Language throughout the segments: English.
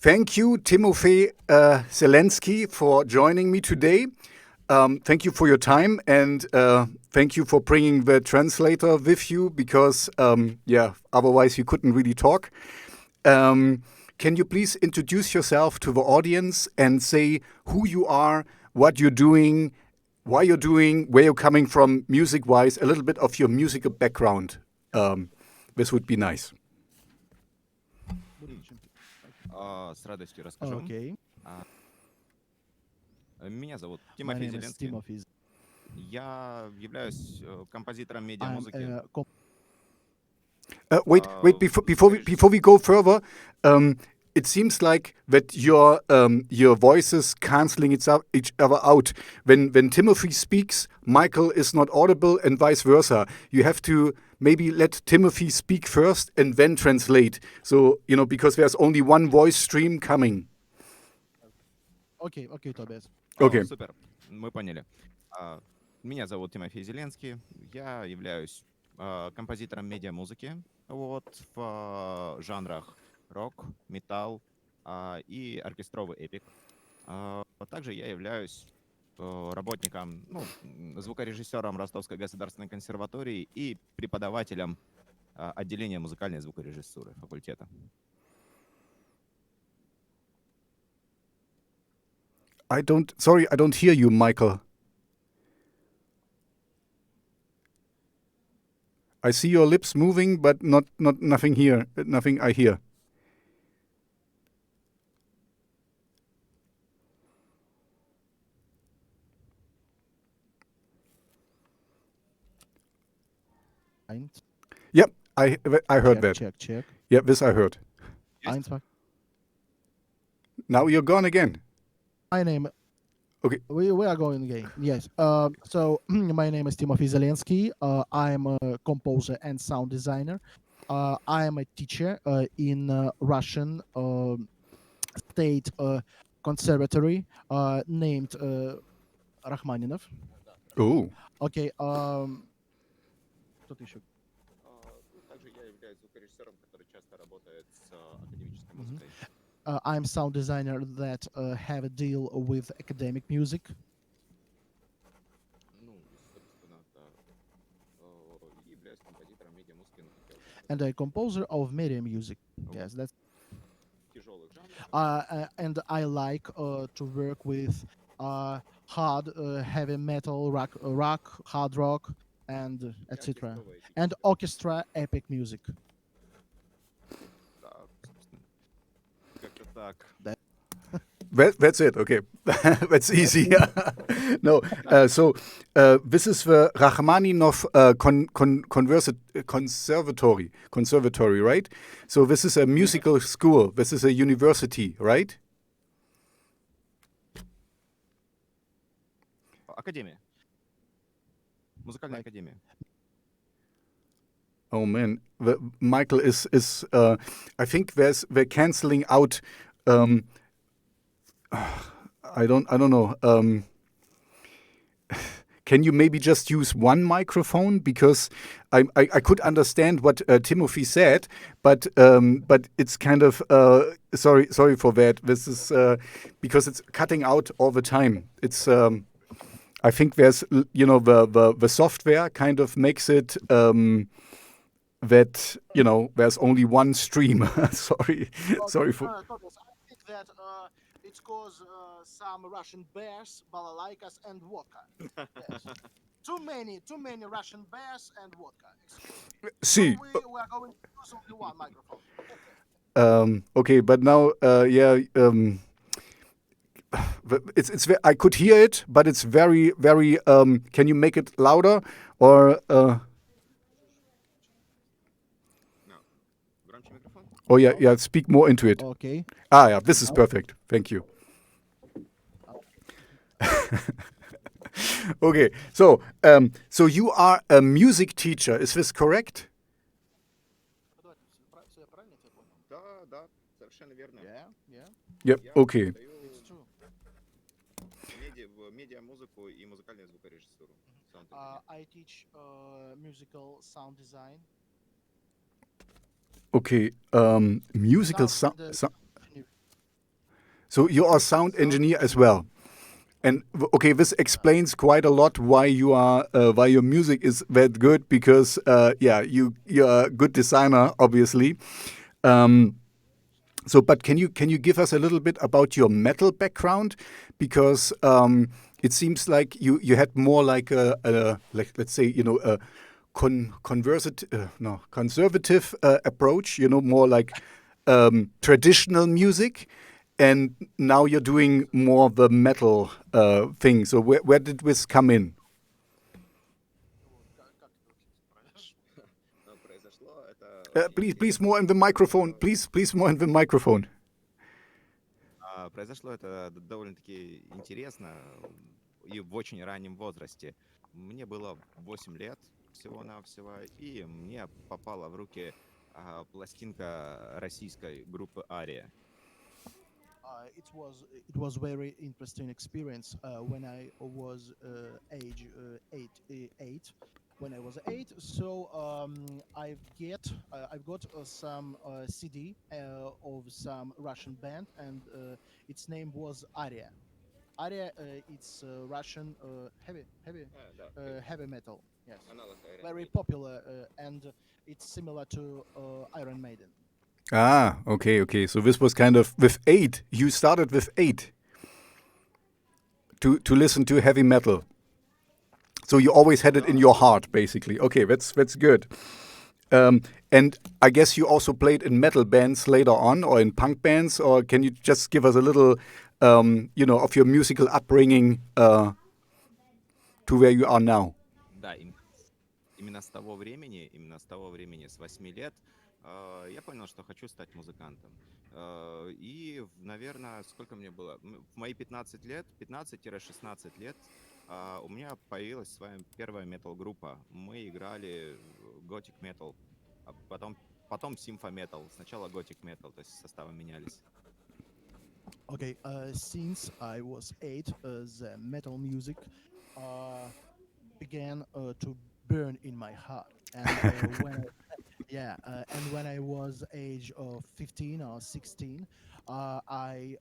Thank you, Timofey Zelenski, for joining me today. Thank you for your time, and thank you for bringing the translator with you, because, otherwise you couldn't really talk. Can you please introduce yourself to the audience and say who you are, what you're doing, why you're doing, where you're coming from music-wise, a little bit of your musical background. This would be nice. С радостью расскажу. Okay. Меня зовут My Тимофей name is Зеленский. Timofey. Я являюсь композитором I'm медиамузыки. Wait! Before we go further, it seems like that your voices canceling each other out. When Timothy speaks, Michael is not audible, and vice versa. You have to maybe let Timothy speak first and then translate. So because there's only one voice stream coming. Okay, Tobias. Okay. Супер, мы поняли. Меня зовут Тимофей Зеленский. Я являюсь композитором медиамузыки в жанрах рок, металл и оркестровый эпик. Также я являюсь работником, звукорежиссером Ростовской государственной консерватории и преподавателем отделения музыкальной звукорежиссуры факультета. I don't hear you, Michael. I see your lips moving, but nothing here. Nothing I hear. Yep, I heard that. Check. Yeah, this I heard. Eins, zwei. Now you're gone again. My name. Okay. We are going again. Yes. So my name is Timofey Zelenski. I'm a composer and sound designer. I am a teacher in Russian state conservatory named Rachmaninoff. Oh. Okay. Кто-то еще? Также я являюсь звукорежиссером, который часто работает с академической музыкой. I'm sound designer that have a deal with academic music. Являюсь композитором медиамузыки. And a composer of media music. Yes, that's. Тяжелых жанров. And I like to work with hard heavy metal, rock, hard rock, and etc. And orchestra epic music. That's it. Okay, that's easy. No, so this is the Rachmaninoff Conservatory, right? So this is a musical school. This is a university, right? Академия. Музыкальная академия. Oh man, Michael is. I think they're canceling out. I don't know. Can you maybe just use one microphone, because I could understand what Timothy said, but it's kind of sorry for that. This is because it's cutting out all the time. It's I think there's the software kind of makes it that there's only one stream. Sorry for. I think that it's cause some Russian bears, balalaikas, and vodka. Yes. Too many Russian bears and vodka. See. So we are going to use only one microphone. Okay, but now, it's I could hear it, but it's very, very. Can you make it louder or? Oh yeah. Speak more into it. Okay. Yeah. This is perfect. Thank you. Okay, so you are a music teacher. Is this correct? Да, совершенно верно. Yeah. Yep. Okay. It's true. Медиамузыку и музыкальную звукорежиссуру. I teach musical sound design. Okay. Musical sound. So you are sound engineer as well. And okay, this explains quite a lot why why your music is that good, because yeah, you're a good designer, obviously. Um, so, but can you give us a little bit about your metal background? Because it seems like you had more like a like, let's say, a conservative approach. More like traditional music, and now you're doing more the metal thing. So where did this come in? Произошло это очень Please интересно. more in the microphone. Please more in the microphone. Произошло это довольно-таки интересно и в очень раннем возрасте. Мне было 8 лет всего-навсего, и мне попала в руки пластинка российской группы «Ария». It was very interesting experience when I was age eight. When I was eight, so I've got some CD of some Russian band, and its name was Aria. Aria, it's Russian Да, heavy metal. Yes, аналог Iron very Maiden. popular, and it's similar to Iron Maiden. Ah, okay. So this was kind of with 8. You started with 8 to listen to heavy metal. So you always had it in your heart, basically. Okay, that's good. And I guess you also played in metal bands later on, or in punk bands. Or can you just give us a little, of your musical upbringing to where you are now? Да, именно с того времени, с 8 лет, я понял, что хочу стать музыкантом. И, наверное, сколько мне было? В мои 15 лет, 15-16 лет, у меня появилась своя первая метал-группа. Мы играли Gothic metal, а потом Symphony metal. Сначала Gothic metal, то есть составы менялись. Okay, since I was 8, the metal music began to burn in my heart, and when I was age of 15 or 16, I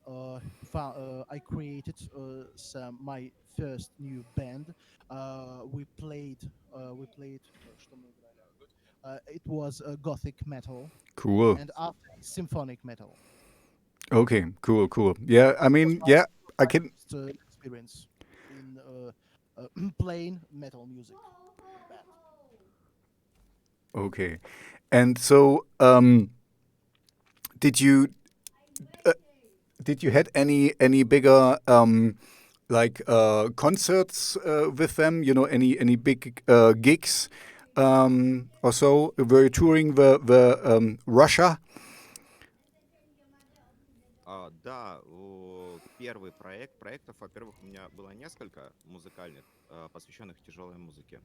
created my first new band. We played. Что мы играли? It was Gothic metal, Cool. and after symphonic metal. Okay, cool. Yeah, I Was mean, my yeah, I can. first experience in playing metal music in band. Okay, and so did you had any bigger like concerts with them? Any big gigs or so? Were you touring the Russia? Да, первый проектов, во-первых, у меня было несколько музыкальных, посвященных тяжелой музыке.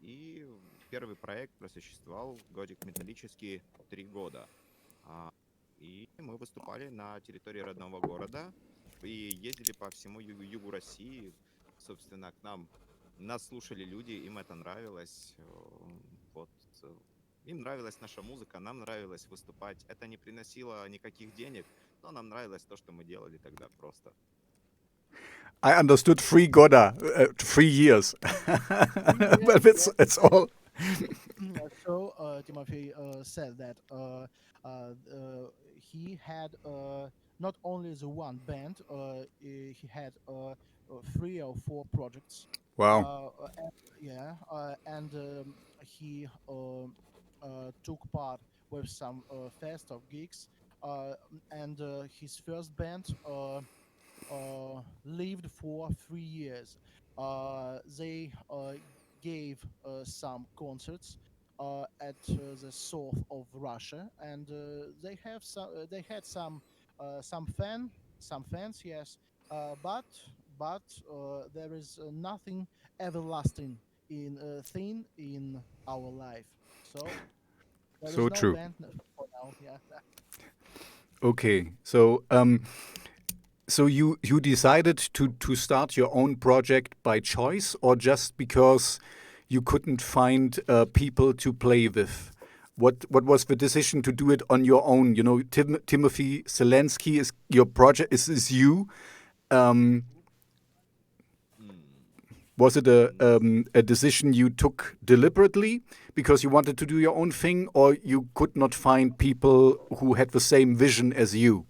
И первый проект просуществовал Gothic металлический 3 года. И мы выступали на территории родного города и ездили по всему югу России. Собственно, нас слушали люди, им это нравилось. Вот. Им нравилась наша музыка, нам нравилось выступать. Это не приносило никаких денег, но нам нравилось то, что мы делали тогда просто. I understood 3 Goda, 3 years. But it's all. So Timofey said that he had not only the one band, he had 3 or 4 projects. Wow. And he took part with some fest of gigs, and his first band lived for 3 years. They gave some concerts at the south of Russia, and they had some fans, yes, but there is nothing everlasting thing in our life. So there So is no true. band for now. Yeah. Okay, so so you decided to start your own project by choice, or just because you couldn't find people to play with? what was the decision to do it on your own? You know, Timofey Zelenski is your project. Is you? Um, М, was it на a decision you took deliberately because you wanted to do your own thing, or you could not find people who had the same vision as you?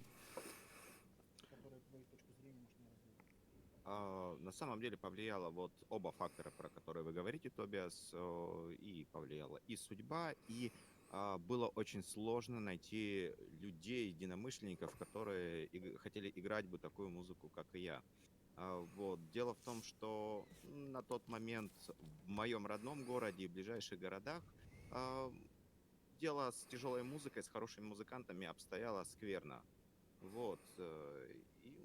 На самом деле повлияло вот оба фактора, про которые вы говорите, Тобиас, и повлияла и судьба, и было очень сложно найти людей, единомышленников, которые хотели играть бы такую музыку, как и я. Вот. Дело в том, что на тот момент в моем родном городе и ближайших городах а, дело с тяжелой музыкой, с хорошими музыкантами обстояло скверно. Вот.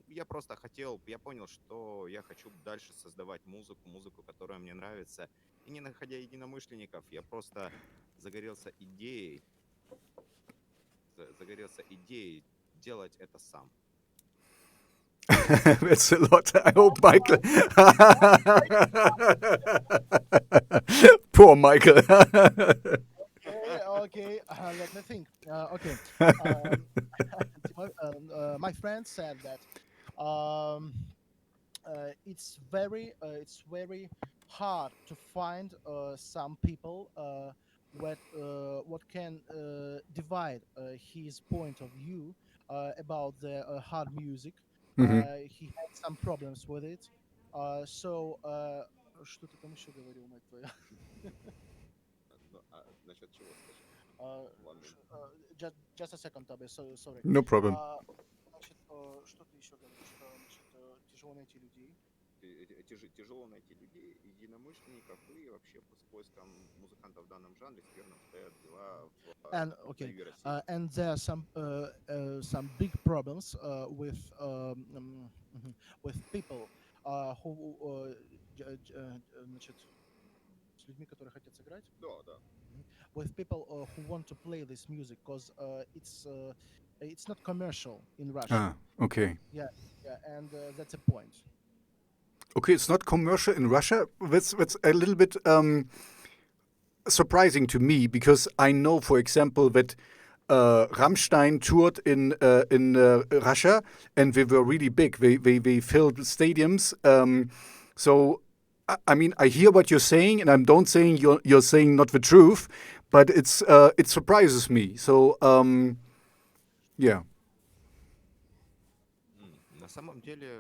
И я просто хотел, я понял, что я хочу дальше создавать музыку, которая мне нравится. И не находя единомышленников, я просто загорелся идеей, загорелся идеей делать это сам. That's a lot. I hope Michael. Poor Michael. Okay, let me think. Okay, my friend said that it's very hard to find some people what can divide his point of view about the hard music. Mhm. He had some problems with it. So что ты там еще говорил, мать твоя? Насчет чего, скажи? Uh, One minute. just a second, Toby. So sorry. No problem. Значит, что ты еще говоришь? Значит, тяжело найти людей. Тяжело найти людей, единомышленников, и вообще с поиском музыкантов в данном жанре скверно обстоят дела And на okay, юге России. and there are some big problems with people who значит, с людьми, которые хотят сыграть. Да, да. With people who want to play this music because it's not commercial in Russia. Okay. Yeah, and that's a point. Okay, it's not commercial in Russia. That's a little bit surprising to me because I know, for example, that Rammstein toured in Russia and they were really big. They filled stadiums. So I mean, I hear what you're saying, and I don't saying you're saying not the truth, but it surprises me. So yeah. На самом деле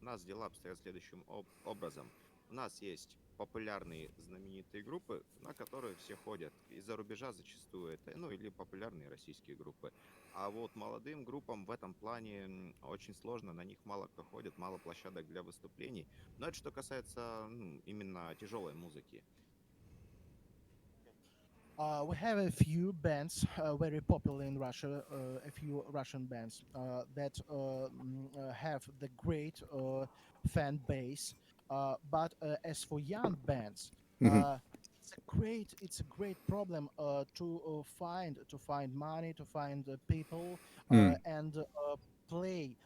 у нас дела обстоят следующим образом. У нас есть популярные знаменитые группы, на которые все ходят. Из-за рубежа зачастую это, ну, или популярные российские группы. А вот молодым группам в этом плане очень сложно, на них мало кто ходит, мало площадок для выступлений. Но это что касается именно тяжелой музыки. We have a few bands very popular in Russia, a few Russian bands that have the great fan base. But as for young bands, Mhm. it's a great problem to find money, to find people, Mm. and play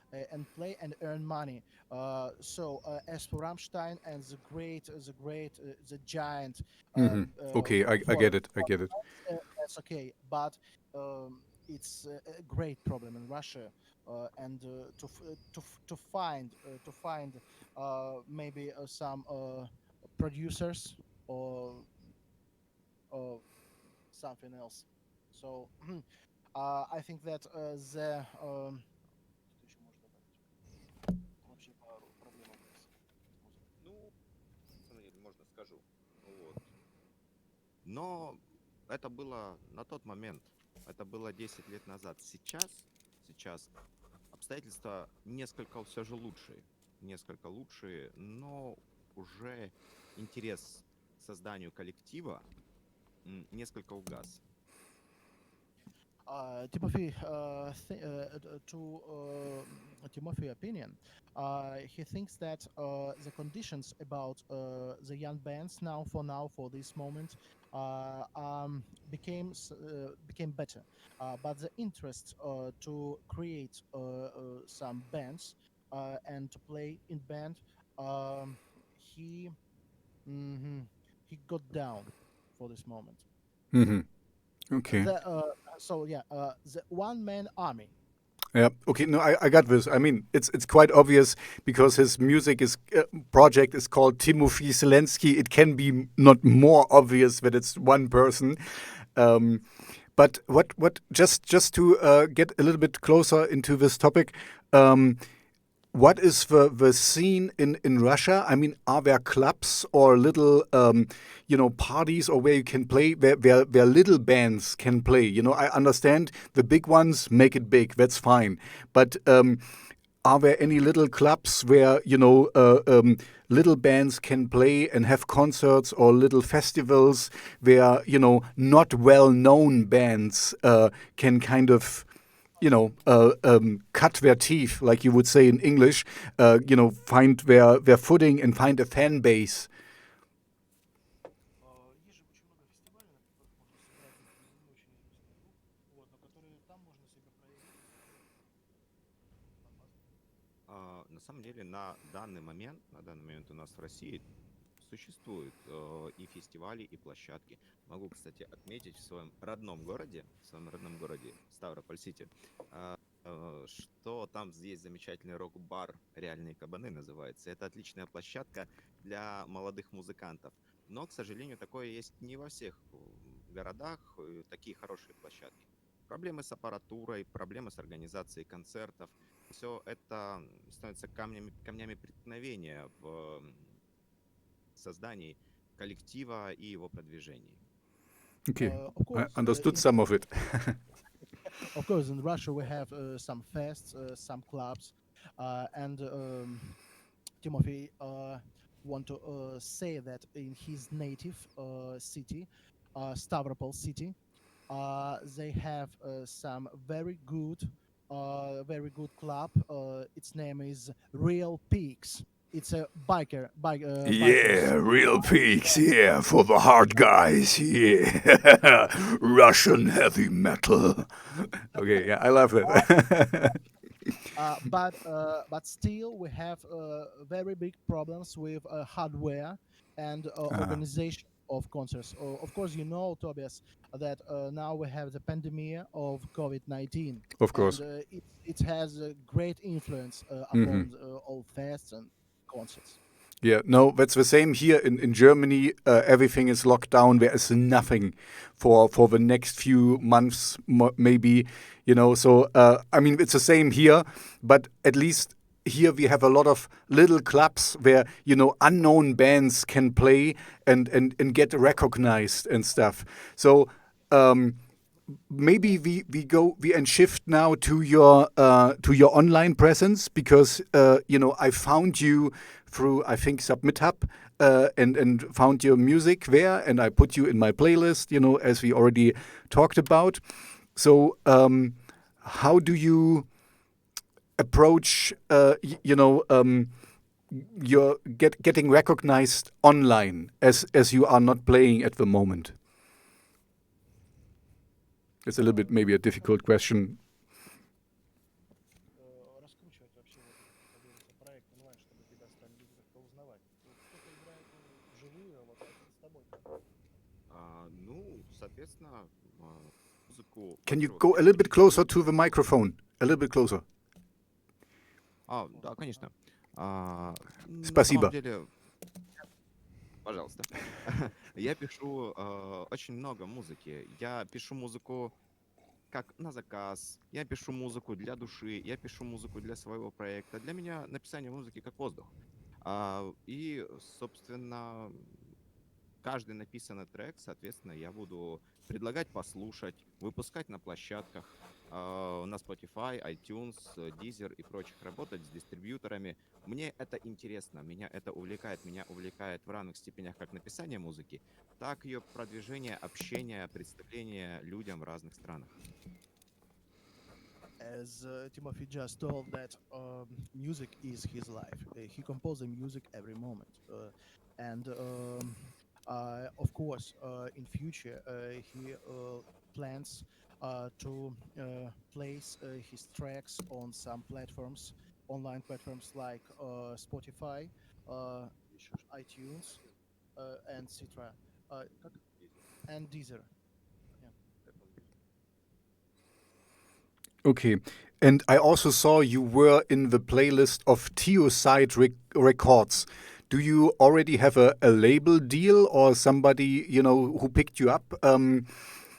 and earn money. So as for Rammstein and the giant Mhm. Okay, I for get it. I get it. that's okay, but it's a great problem in Russia, and to find maybe some producers or something else. So I think that the что еще можно добавить? Вообще проблема с музыкой. Ну, на самом деле, можно скажу. Вот. Но это было на тот момент, это было 10 лет назад. Сейчас обстоятельства несколько все же лучшие, но уже интерес к созданию коллектива несколько угас. Timothy, to Timothy's opinion, he thinks that the conditions about the young bands for this moment became better, but the interest to create some bands and to play in band, he mhm, he got down for this moment. Mhm. Okay. The one man army. Yeah. Okay. No, I got this. I mean, it's quite obvious because his music is project is called Timofey Zelenski. It can be not more obvious that it's one person. Um, but what just to get a little bit closer into this topic, um, what is the scene in Russia? I mean, are there clubs or little parties or where you can play where little bands can play? You know, I understand the big ones make it big. That's fine, but are there any little clubs where little bands can play and have concerts, or little festivals where not well known bands can kind of cut their teeth, like you would say in English, find their footing and find a fan base. Есть же очень много фестивалей, на которых можно сыграть не очень известную игру, вот, но которые там можно себя проявить и попасть. На самом деле, на данный момент у нас в России существуют и фестивали, и площадки. Могу, кстати, отметить в своем родном городе Ставрополь-Сити, что там есть замечательный рок-бар «Реальные кабаны» называется. Это отличная площадка для молодых музыкантов. Но, к сожалению, такое есть не во всех городах, такие хорошие площадки. Проблемы с аппаратурой, проблемы с организацией концертов. Все это становится камнями преткновения в создании коллектива и его продвижении. Okay, Of I course, understood some of it. of course, in Russia we have some fests, some clubs, and Timothy want to say that in his native city, Stavropol city, they have some very good club. Its name is Real Peaks. It's a Yeah, bikers. real peaks. Yeah, for the hard guys. Yeah, Russian heavy metal. Okay, yeah, I love it. But still we have very big problems with hardware and Ah, organization of concerts. Of course, you know, Tobias, that now we have the pandemic of COVID-19, of and course. it has a great influence Hmm. upon all fests and concerts. Yeah, no, that's the same here in Germany. Everything is locked down. There is nothing for the next few months, maybe. So I mean, it's the same here, but at least here we have a lot of little clubs where unknown bands can play and get recognized and stuff. So um, maybe we and shift now to your online presence, because I found you through, I think, SubmitHub, and found your music there, and I put you in my playlist, as we already talked about. So how do you approach your getting recognized online, as you are not playing at the moment? It's a little bit maybe a difficult question. Раскручивать вообще вот этот, как говорится, проект онлайн, чтобы тебя стали люди как-то узнавать. Вот кто-то играет вживую, а вот один с тобой как? Ну, соответственно, музыку, Can you во-первых, go a я little bit пишу. closer to the microphone? A little bit closer. Да, конечно. На самом Спасибо. деле, пожалуйста. Я пишу очень много музыки. Я пишу музыку как на заказ, я пишу музыку для души, я пишу музыку для своего проекта. Для меня написание музыки как воздух. И, собственно, каждый написанный трек, соответственно, я буду предлагать послушать, выпускать на площадках, на Spotify, iTunes, Deezer и прочих, работать с дистрибьюторами. Мне это интересно, меня увлекает в равных степенях как написание музыки, так и ее продвижение, общение, представление людям в разных странах. As Timothy just told that music is his life. He composes music every moment, and of course, in future, he plans to place his tracks on some platforms, online platforms like Spotify, iTunes, and etc. Uh, and Deezer. Yeah. Okay. And I also saw you were in the playlist of Teoside Records. Do you already have a label deal or somebody, who picked you up?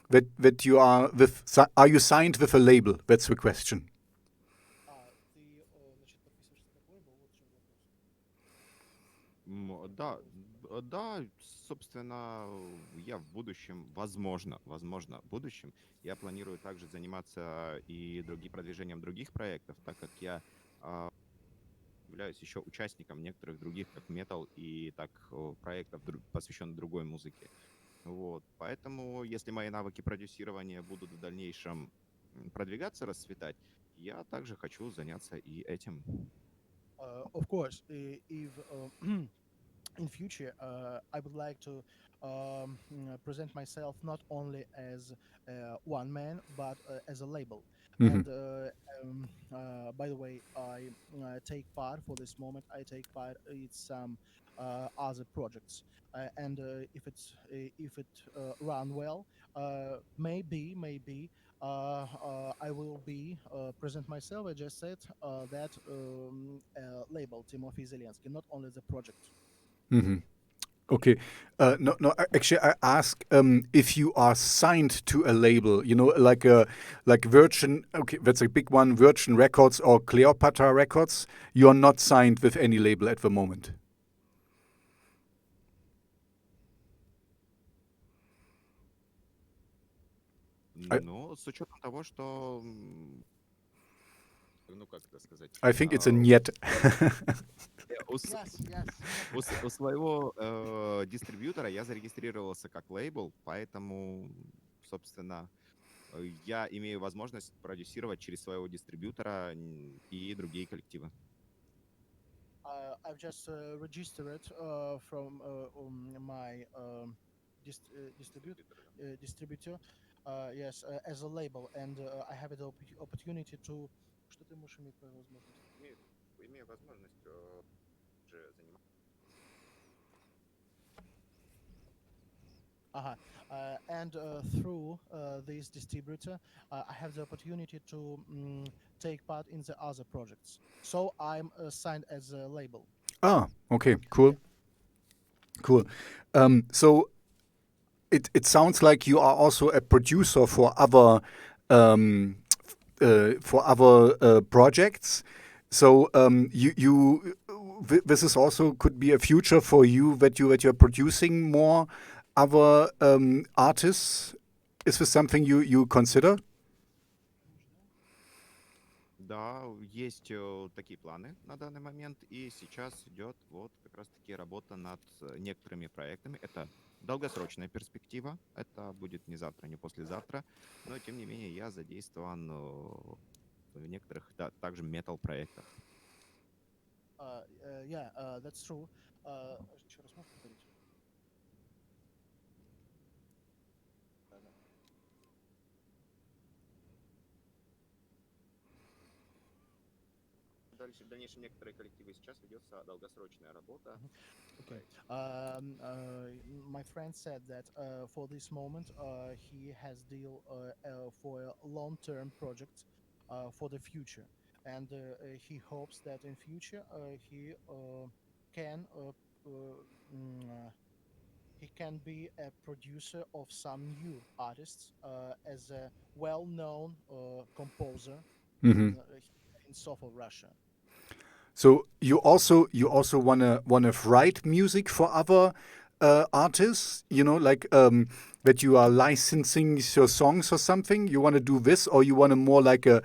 That you are with? Are you signed with a label? That's the question. Да, да, собственно, я в будущем, возможно, в будущем я планирую также заниматься и продвижением других проектов, так как я являюсь еще участником некоторых других, как метал и так проектов, посвященных другой музыке. Вот. Поэтому, если мои навыки продюсирования будут в дальнейшем продвигаться, расцветать, я также хочу заняться и этим. Of course, if in future I would like to present myself not only as one man but as a label. And by the way, I take part for this moment. I take part in some other projects, and if it run well, maybe I will be present myself. I just said that label Timofey Zelenski, not only the project. Okay. No. Actually, I ask if you are signed to a label. Like Virgin. Okay, that's a big one. Virgin Records or Cleopatra Records. You are not signed with any label at the moment. Ну, с учетом того, что, ну как это сказать? I think it's a нет. У своего дистрибьютора я зарегистрировался как лейбл, поэтому, собственно, я имею возможность продюсировать через своего дистрибьютора и другие коллективы. I've just registered from my distributor, yes, as a label, and I have the opportunity to. Что ты можешь иметь возможность? Имею возможность уже заниматься. And through this distributor, I have the opportunity to take part in the other projects. So I'm signed as a label. Ah, okay, cool. So it sounds like you are also a producer for other projects. So this is also could be a future for you that you're producing more other artists. Is this something you consider? Да, есть такие планы на данный момент, и сейчас идет вот как раз-таки работа над некоторыми проектами. Это долгосрочная перспектива, это будет не завтра, не послезавтра, но тем не менее я задействован в некоторых также метал-проектах. Yeah, that's true. Еще раз можешь повторить? В дальнейшем некоторые коллективы сейчас ведется долгосрочная работа. Okay. My friend said that for this moment he has deal for a long-term project for the future, and he hopes that in future he can be a producer of some new artists as a well-known composer in south of Russia. So you also wanna write music for other artists, like that you are licensing your songs or something. You want to do this, or you want to more like a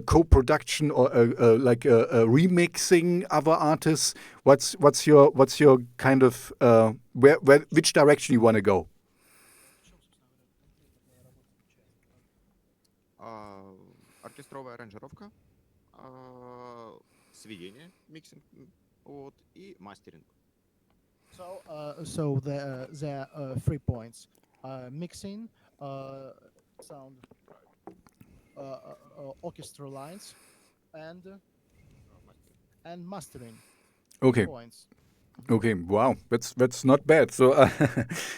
co-production or like a remixing other artists. What's your kind of which direction you want to go? Оркестровая аранжировка, сведение, миксинг, вот, и мастеринг. So there are 3 points: mixing, sound, orchestra lines, and mastering. Okay. Points. Okay, wow, that's not bad. So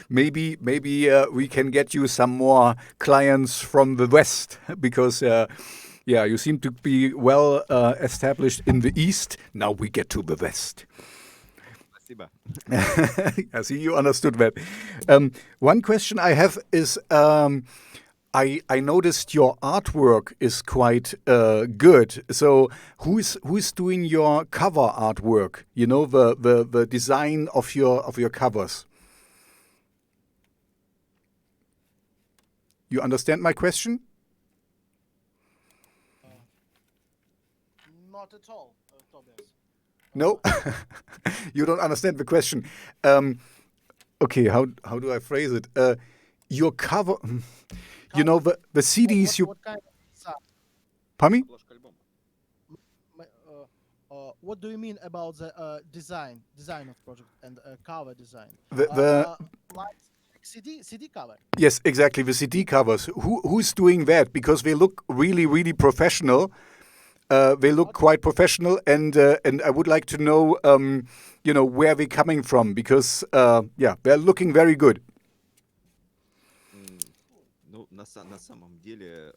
maybe we can get you some more clients from the West because Yeah, you seem to be well established in the East. Now we get to the West. Спасибо. I see you understood that. One question I have is I noticed your artwork is quite good. So who's doing your cover artwork? You know, the design of your covers. You understand my question? Not at all, Tobias. No, you don't understand the question. Okay, how do I phrase it? Your cover, you know, the CDs you. What kind of design? Pardon me? Обложка альбома. What do you mean about the design of project and cover design? The Like CD cover. yes, exactly, the CD covers. Who's doing that? Because they look really professional. They look quite professional, and I would like to know, you know, where they're coming from, because yeah, they're looking very good. Ну, на самом деле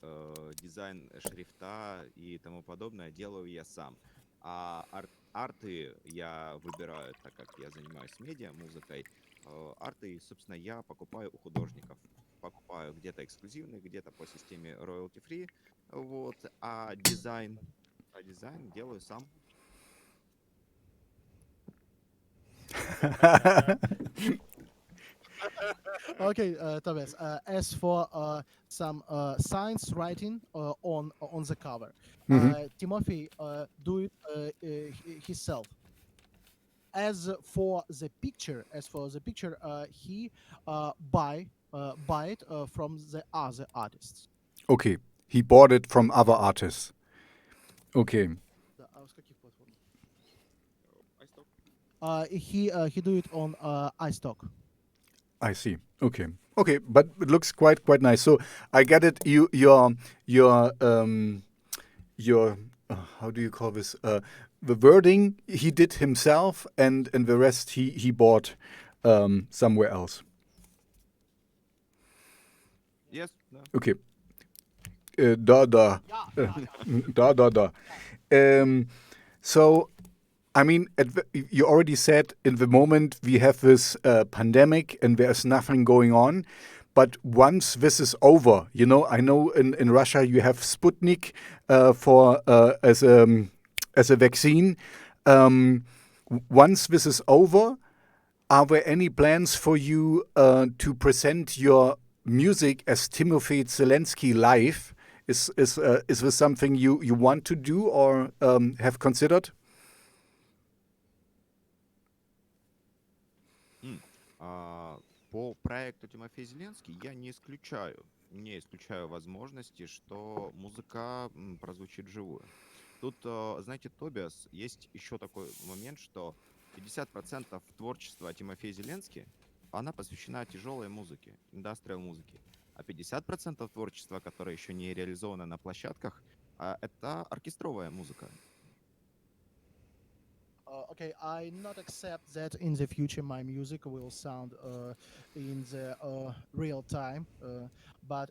дизайн шрифта и тому подобное делаю я сам. А арты я выбираю, так как я занимаюсь медиа, музыкой. Арты, собственно, я покупаю у художников. Покупаю где-то эксклюзивные, где-то по системе royalty free. Вот. А дизайн делаю сам. Okay, Tobias. As for some science writing on the cover, Timofey do it himself. As for the picture, he buy it from the other artists. Okay, he bought it from other artists. Okay. Да, а с каких платформ? iStock. He do it on iStock. I see. Okay. Okay, but it looks quite nice. So I get it. Your how do you call this? The wording he did himself, and the rest he bought somewhere else. Yes, да. Okay. Da. So, I mean, you already said in the moment we have this pandemic and there's nothing going on. But once this is over, you know, I know in Russia you have Sputnik for as a vaccine. Once this is over, are there any plans for you to present your music as Timofey Zelenski live? Is this something you want to do or have considered? По проекту Тимофей Зеленский я не исключаю возможности, что музыка прозвучит вживую. Тут, знаете, Тобиас, есть еще такой момент, что 50% творчества Тимофея Зеленски, она посвящена тяжелой музыке, индастриал музыке. А 50% творчества, которое еще не реализовано на площадках, это оркестровая музыка. Okay, I not accept that in the future my music will sound in the real time, but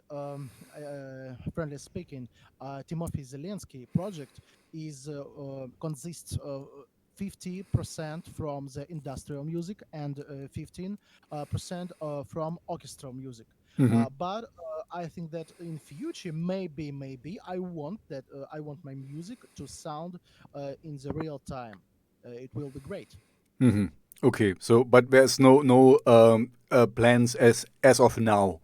friendly speaking, Timofey Zelenski project is consists of 50% from the industrial music and 15% from orchestral music. But I think that in future, maybe I want my music to sound in the real time. It will be great. Okay, so but there's no plans as of now.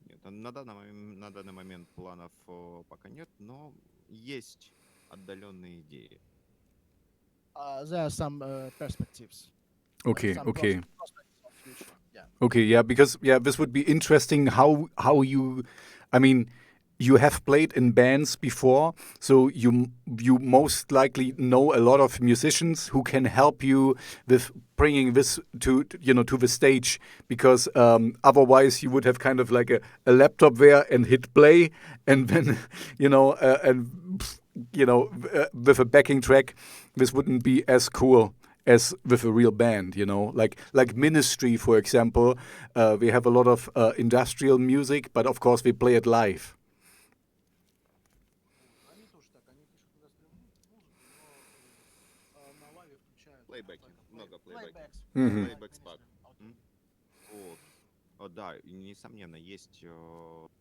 Нет, на данный момент планов пока нет, но есть отдаленные идеи. There are some perspectives. Okay, some okay. prospects of future. Yeah. Okay, yeah, because this would be interesting how you, I mean, you have played in bands before, so you most likely know a lot of musicians who can help you with bringing this to the stage, because otherwise you would have kind of like a laptop there and hit play, and then with a backing track, this wouldn't be as cool as with a real band, you know, like Ministry, for example. We have a lot of industrial music, but of course we play it live. Плейбеки, много плейбеков. Mhm. Плейбэк спад. Вот. Да, и, несомненно, есть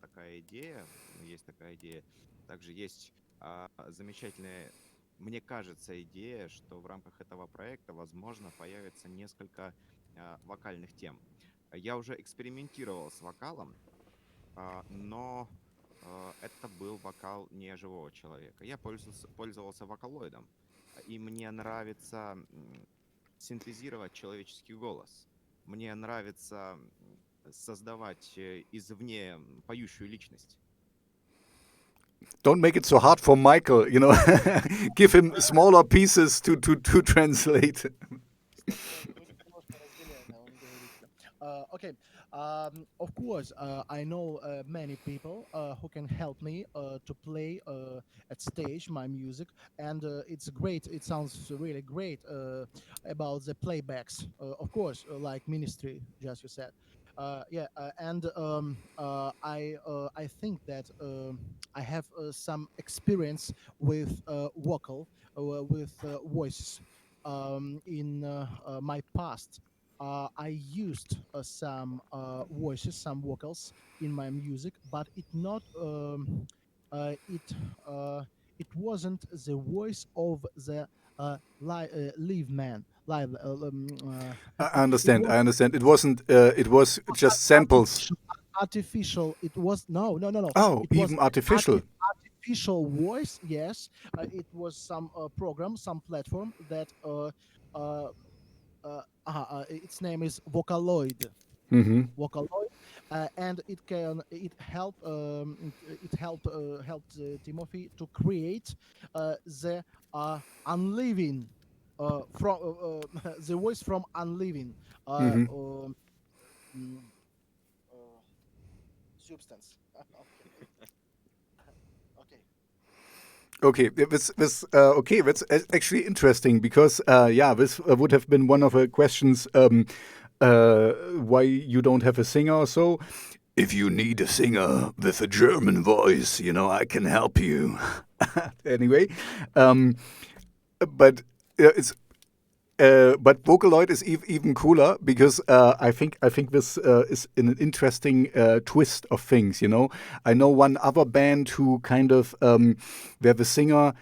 такая идея. Также есть замечательная, мне кажется, идея, что в рамках этого проекта, возможно, появится несколько вокальных тем. Я уже экспериментировал с вокалом, но это был вокал не живого человека. Я пользовался вокалоидом, и мне нравится синтезировать человеческий голос. Мне нравится создавать извне поющую личность. Don't make it so hard for Michael, you know. Give him smaller pieces to translate. Okay. Of course, I know many people who can help me to play at stage my music, and it's great. It sounds really great about the playbacks. Of course, like Ministry, just you said. I think that I have some experience with vocal, with voices in my past. I used some voices, some vocals in my music, but it it wasn't the voice of the live man. I It understand. was I understand. It wasn't. It was just samples. artificial. It was no. Oh, It was even artificial. artificial voice. Yes, it was some program, some platform that uh, its name is Vocaloid. Hmm. Vocaloid, and it helped Timothy to create the unliving from the voice from unliving Hmm. mm, substance. Okay. Okay, okay. That's actually interesting because this would have been one of the questions. Why you don't have a singer or so? If you need a singer with a German voice, you know, I can help you. Anyway, but it's but Vocaloid is even cooler because I think this is an interesting twist of things. You know, I know one other band who kind of where the singer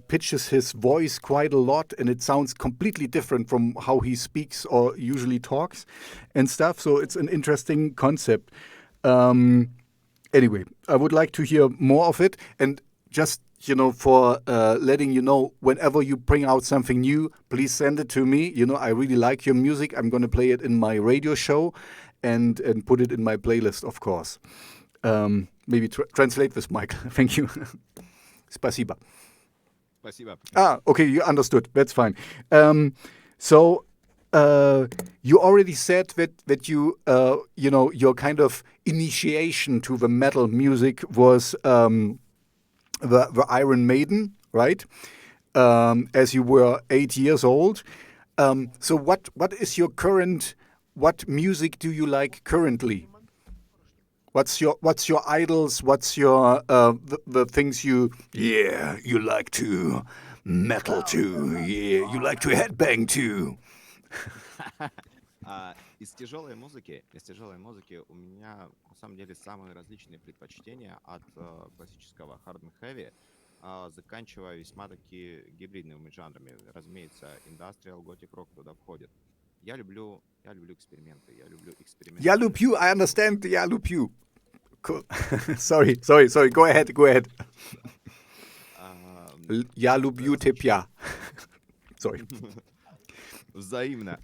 pitches his voice quite a lot, and it sounds completely different from how he speaks or usually talks and stuff. So it's an interesting concept. Anyway, I would like to hear more of it, and just for letting you know, whenever you bring out something new, please send it to me. You know, I really like your music. I'm going to play it in my radio show and put it in my playlist, of course. Maybe translate this, Mike. Thank you. Spasiba. Спасибо. Okay, you understood. That's fine. So you already said that you your kind of initiation to the metal music was the Iron Maiden, right? As you were 8 years old. So what is your current? What music do you like currently? What's your idols? What's your the things you like to metal to? Yeah, you like to headbang to. Из тяжелой музыки у меня на самом деле самые различные предпочтения от классического hard and heavy, заканчивая весьма таки гибридными жанрами. Разумеется, industrial, gothic rock туда входит. Я люблю эксперименты. Я люблю, I understand. Я люблю. Cool. Sorry. Go ahead. Я люблю тебя. Sorry. Взаимно.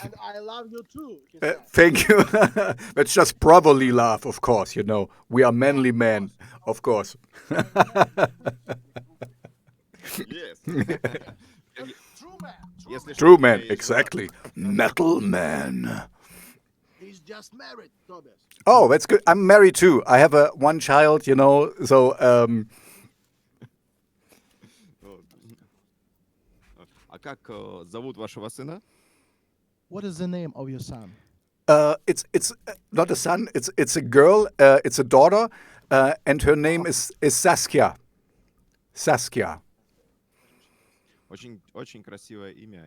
And I love you too. Thank you. That's just brotherly love, of course. You know, we are manly men, of course. Yes. True man, exactly. Metal man. He's just married, Tobias. Oh, that's good. I'm married too. I have one child, you know, so А как зовут вашего сына? What is the name of your son? it's not a son. It's a girl. It's a daughter. and her name is Saskia. Saskia. Очень красивое имя.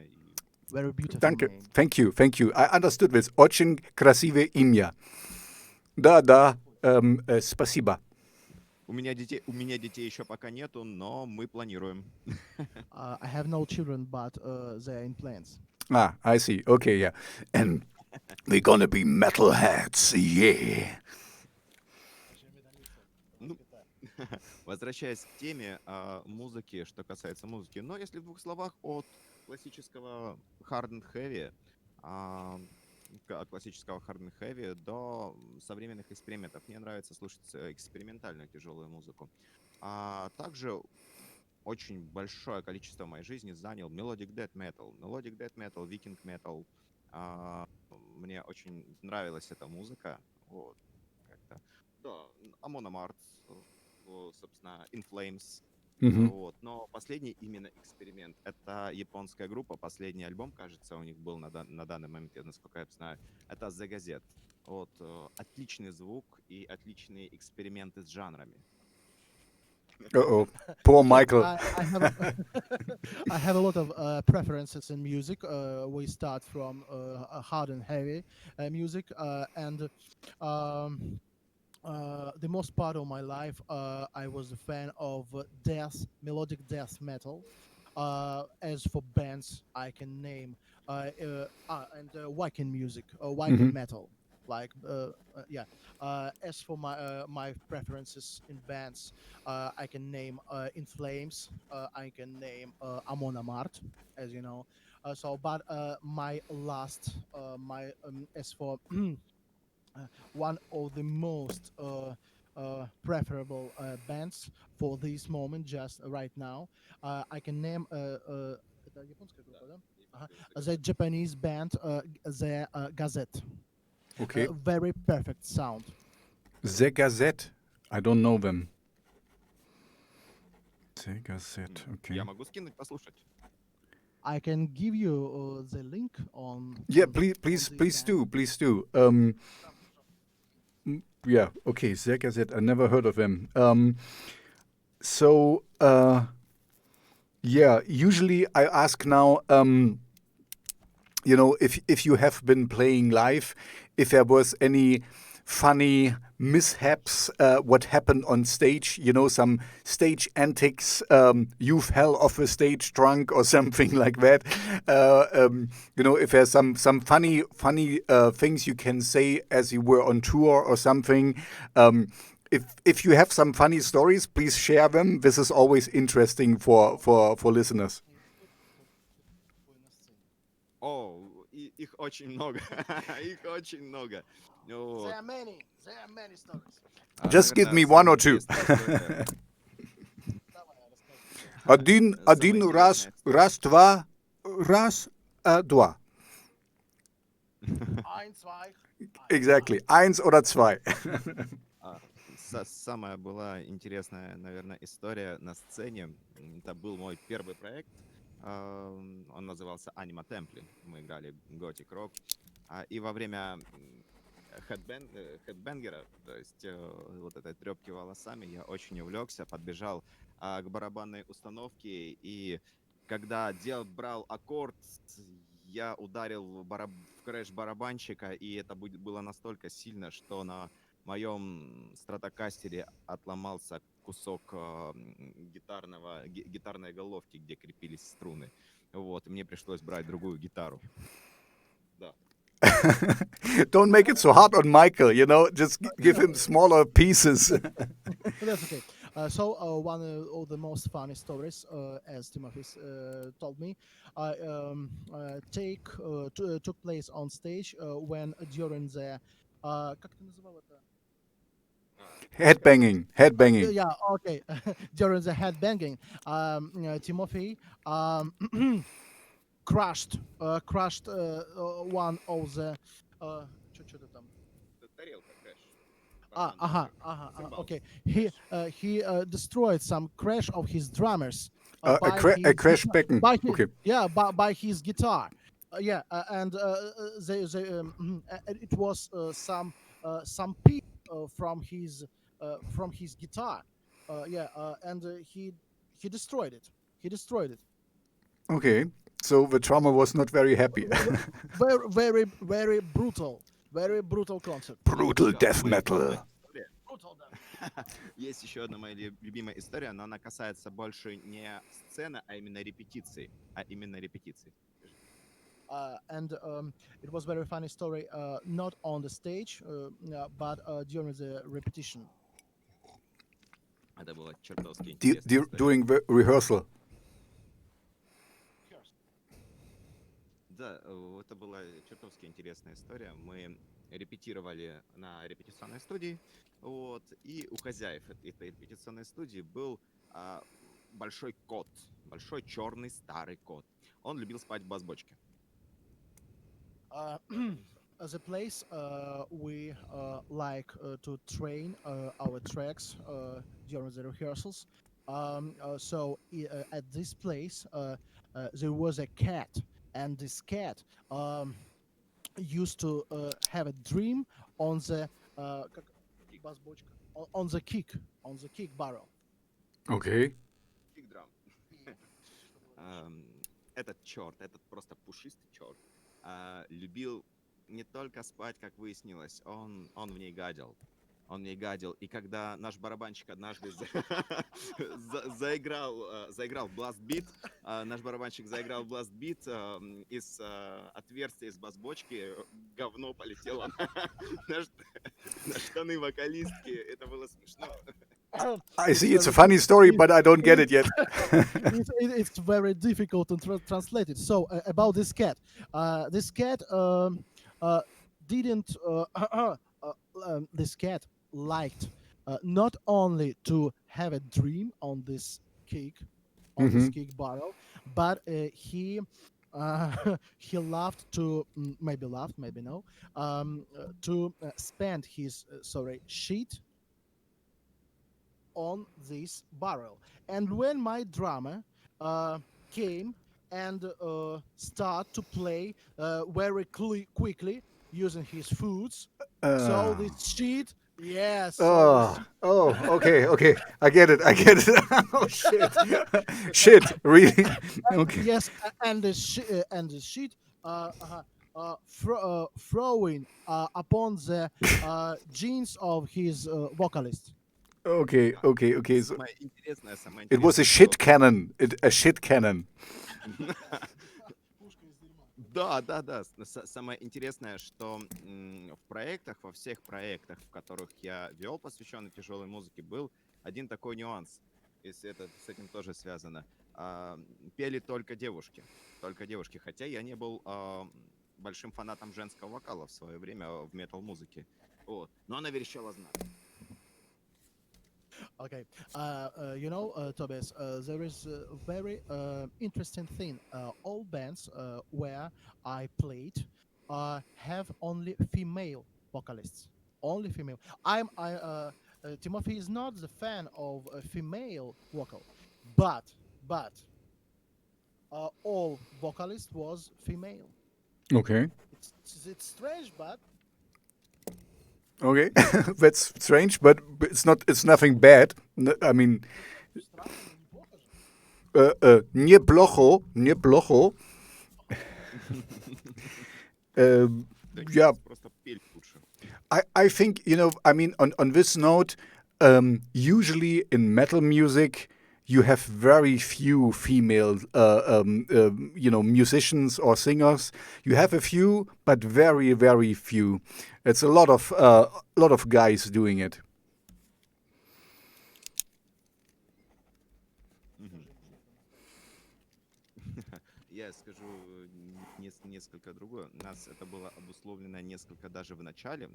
Very beautiful Danke. name. Thank you. Thank you. I understood this. Очень красивое имя. Да. Спасибо. У меня детей еще пока нету, но мы планируем. I have no children, but they are in plans. Ah, I see. Okay, yeah. And we're gonna be metalheads, yeah. Возвращаясь к теме музыки, что касается музыки, но если в 2 словах от классического hard and heavy, от классического hard and heavy до современных экспериментов. Мне нравится слушать экспериментальную тяжелую музыку. Также очень большое количество моей жизни занял Melodic Death Metal, Viking Metal. Мне очень нравилась эта музыка. Вот, как-то. Да, Amon Amarth, собственно, In Flames. Вот. Но последний именно эксперимент — это японская группа. Последний альбом, кажется, у них был на данный момент, насколько я знаю. Это The Gazette. Вот. Отличный звук и отличные эксперименты с жанрами. Uh-oh. Poor Michael. I have a lot of preferences in music. We start from hard and heavy music, and the most part of my life, I was a fan of melodic death metal. As for bands, I can name and Viking music, Viking metal. Like as for my preferences in bands, I can name In Flames, I can name Amon Amarth, as you know. But my last as for one of the most preferable bands for this moment, just right now, I can name это японская группа, да? The Japanese band, the Gazette. Okay. Very perfect sound. The Gazette. I don't know them. The Gazette. Okay. Я могу скинуть, послушать. I can give you the link on. Yeah, please do. Yeah, okay, The Gazette. I never heard of them. Yeah, usually I ask now, if you have been playing live, if there was any funny mishaps, what happened on stage, some stage antics, you fell off a stage drunk or something like that. If there's some funny things you can say as you were on tour or something. If you have some funny stories, please share them. This is always interesting for listeners. Их очень много. There are many stories. Just give me one or two. Один, раз, два. Ein, zwei. Exactly. Eins oder zwei. Самая была интересная, наверное, история на сцене. Это был мой первый проект. Он назывался Anima Temple. Мы играли Gothic Rock. И во время хедбэнгера, то есть вот этой трепки волосами, я очень увлекся, подбежал к барабанной установке, и когда брал аккорд, я ударил в крэш барабанщика, и это было настолько сильно, что на моем стратокастере отломался кусок гитарной головки, где крепились струны. Вот, и мне пришлось брать другую гитару. Да. Don't make it so hard on Michael, just give him smaller pieces. That's okay. One of the most funny stories, as Timofey told me, took place on stage when during the как ты называл это? Headbanging. Yeah, okay. During the headbanging, Timofey crushed one of the что-то там. Тарелка крэш. Okay. He destroyed some crash of his drummers. A crash becken. Okay. Yeah, by his guitar. And it was some piece from his from his guitar. And he destroyed it. He destroyed it. Okay, so the drummer was not very happy. Very, very, very brutal concert. Brutal Еще death одна моя metal. любимая история. Brutal, да. Есть еще одна моя любимая история, но она касается больше не сцены, а именно репетиции. And it was very funny story, not on the stage, but during the repetition. Это была чертовски интересная история. During the rehearsal. Да, это была чертовски интересная история. Мы репетировали на репетиционной студии, вот, и у хозяев этой репетиционной студии был большой кот, большой черный старый кот. Он любил спать в бас-бочке. As a place, we like to train our tracks during the rehearsals. At this place, there was a cat, and this cat used to have a dream on the on the kick barrel. Okay. Кик-драм. Этот черт, этот просто пушистый черт, любил не только спать, как выяснилось, он в ней гадил. Он в ней гадил. И когда наш барабанщик однажды заиграл бласт-бит, из отверстия из бас-бочки говно полетело на штаны вокалистки. Это было смешно. I see it's a funny story, but I don't get it yet. It's very difficult to translate it. So about this cat didn't. This cat liked not only to have a dream on this kick barrel, but he loved to maybe no to spend his sheet on this barrel. And when my drummer came and start to play very quickly using his foods, so this sheet, yes. Okay. I get it. Oh shit, really? Okay. Yes, and the sheet throwing upon the jeans of his vocalist. Okay. So Самое интересное, it was a shit cannon. A shit cannon. Да. Самое интересное, что во всех проектах, в которых я вел, посвященный тяжелой музыке, был один такой нюанс, если это с этим тоже связано. Пели только девушки, хотя я не был большим фанатом женского вокала в свое время в метал-музыке. Вот. Но она верещала знатно. Okay, Tobias, there is a very interesting thing. All bands where I played have only female vocalists. Only female. Timofey is not the fan of a female vocal, but all vocalist was female. Okay. It's strange, but. Okay, that's strange, but it's nothing bad. I mean, неплохо. Yeah. I think, I mean, on this note, usually in metal music, you have very few female, musicians or singers. You have a few, but very, very few. It's a lot of guys doing it. Я скажу несколько другое. У нас это было обусловлено несколько даже в начале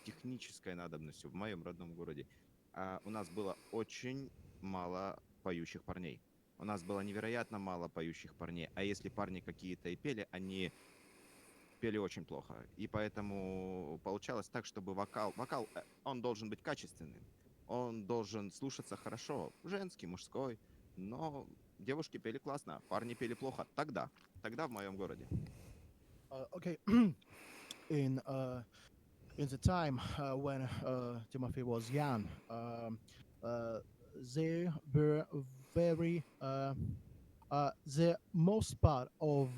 технической надобностью в моем родном городе. У нас было очень мало поющих парней. У нас было невероятно мало поющих парней. А если парни какие-то и пели, они пели очень плохо. И поэтому получалось так, чтобы вокал, он должен быть качественным. Он должен слушаться хорошо. Женский, мужской. Но девушки пели классно, парни пели плохо. Тогда в моем городе. Okay. In in the time when Timothy was young, they were very the most part of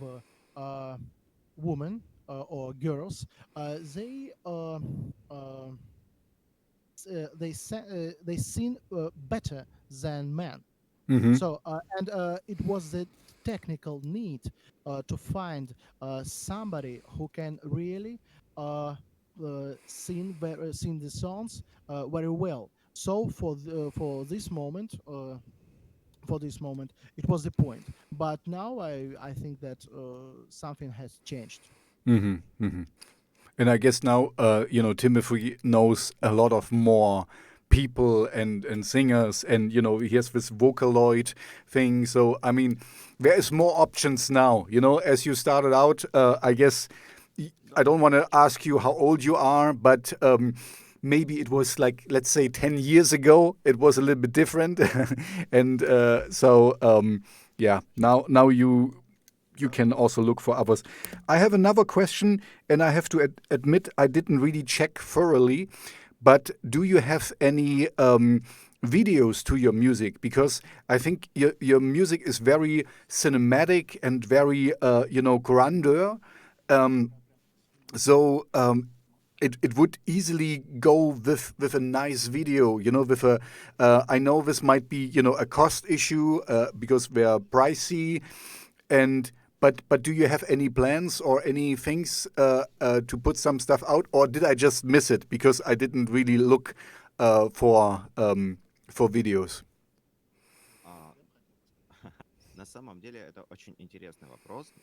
women or girls. They uh, they sing better than men. Hmm. So and it was the technical need to find somebody who can really sing the songs very well. So for this moment, it was the point. But now I think that something has changed. Hmm. Hmm. And I guess now, Timothy knows a lot of more people and singers, and he has this Vocaloid thing. So I mean, there is more options now. As you started out, I guess I don't want to ask you how old you are, but maybe it was like, let's say, 10 years ago. It was a little bit different, and yeah, now you can also look for others. I have another question, and I have to admit I didn't really check thoroughly. But do you have any videos to your music? Because I think your music is very cinematic and very, grandeur. Um, so it would easily go with a nice video, with a. I know this might be a cost issue because they're pricey, and but do you have any plans or any things to put some stuff out, or did I just miss it because I didn't really look for videos? А, На самом деле это очень интересный вопрос,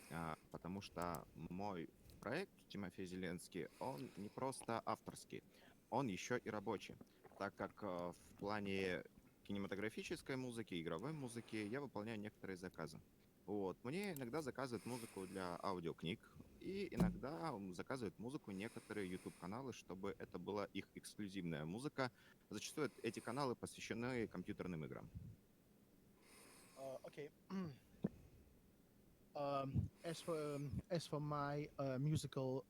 потому что мой проект Тимофей Зеленский, он не просто авторский, он еще и рабочий, так как в плане кинематографической музыки, игровой музыки я выполняю некоторые заказы. Вот. Мне иногда заказывают музыку для аудиокниг, и иногда заказывают музыку некоторые YouTube-каналы, чтобы это была их эксклюзивная музыка. Зачастую эти каналы посвящены компьютерным играм. Okay. As for my musical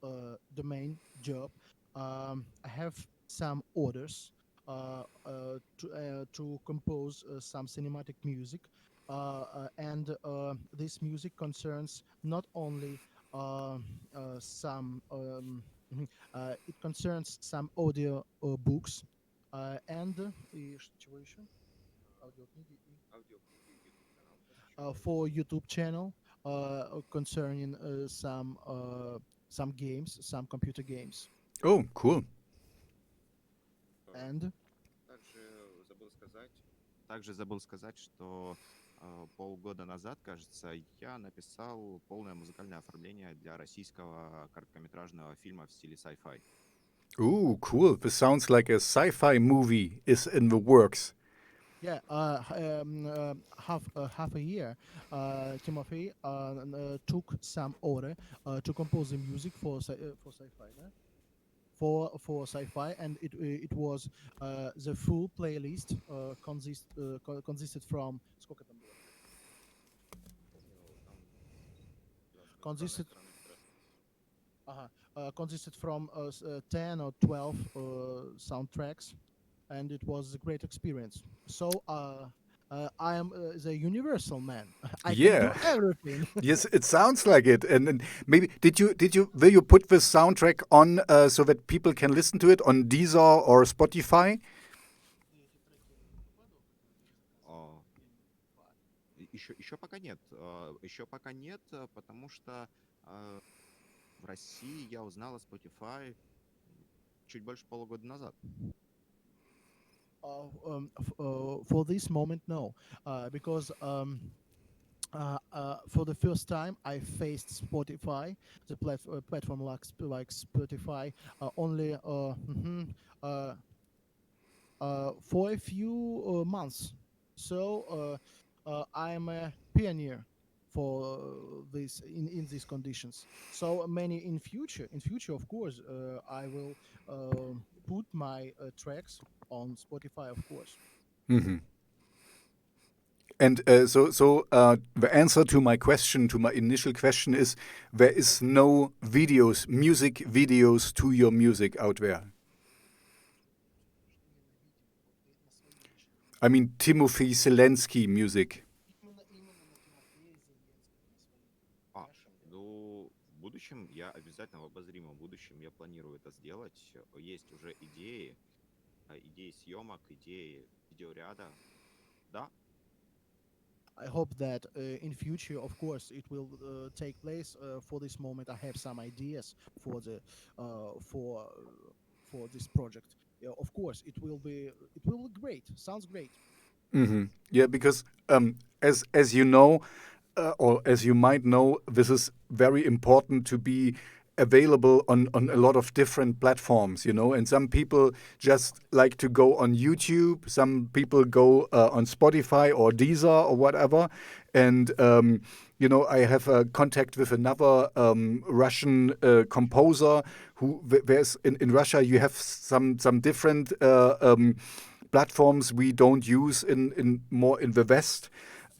domain job, I have some orders to compose some cinematic music, and this music concerns not only some it concerns some audio books and чего еще? Аудиокниги и for YouTube channel concerning some games, some computer games. Oh, cool. And Также забыл сказать, что полгода назад, кажется, я написал полное музыкальное оформление для российского короткометражного фильма в стиле sci-fi. Ooh, cool. This sounds like a sci-fi movie is in the works. yeah, half a year, Timothy took some order to compose the music for sci-fi. No? For sci-fi, and it was the full playlist consisted from сколько там было? Consisted consisted from 10 or 12 soundtracks, and it was a great experience. So I am the universal man. I can do Yeah. everything. Yes, it sounds like it. And maybe will you put this soundtrack on so that people can listen to it on Deezer or Spotify? А, еще пока нет. Еще пока нет, потому что в России я узнал о Spotify чуть больше полугода назад. For this moment, no, because for the first time, I faced Spotify, the platform like Spotify, only for a few months. So I'm a pioneer for this in these conditions. So many in future, of course, I will put my tracks on Spotify, of course. Hmm. And the answer to my question, to my initial question, is there is no videos, music videos to your music out there. I mean, Timofey Zelenski music. Ну, в будущем, я обязательно в обозримом будущем я планирую это сделать. Есть уже идеи съемок, идеи видеоряда. Да, I hope that in future, of course, it will take place. For this moment, I have some ideas for the for this project. Yeah, of course, it will be great. Sounds great. Yeah, because as you know, or as you might know, this is very important to be available on a lot of different platforms, and some people just like to go on YouTube, some people go on Spotify or Deezer or whatever, and I have a contact with another Russian composer who there's in Russia you have some different platforms we don't use in more in the West.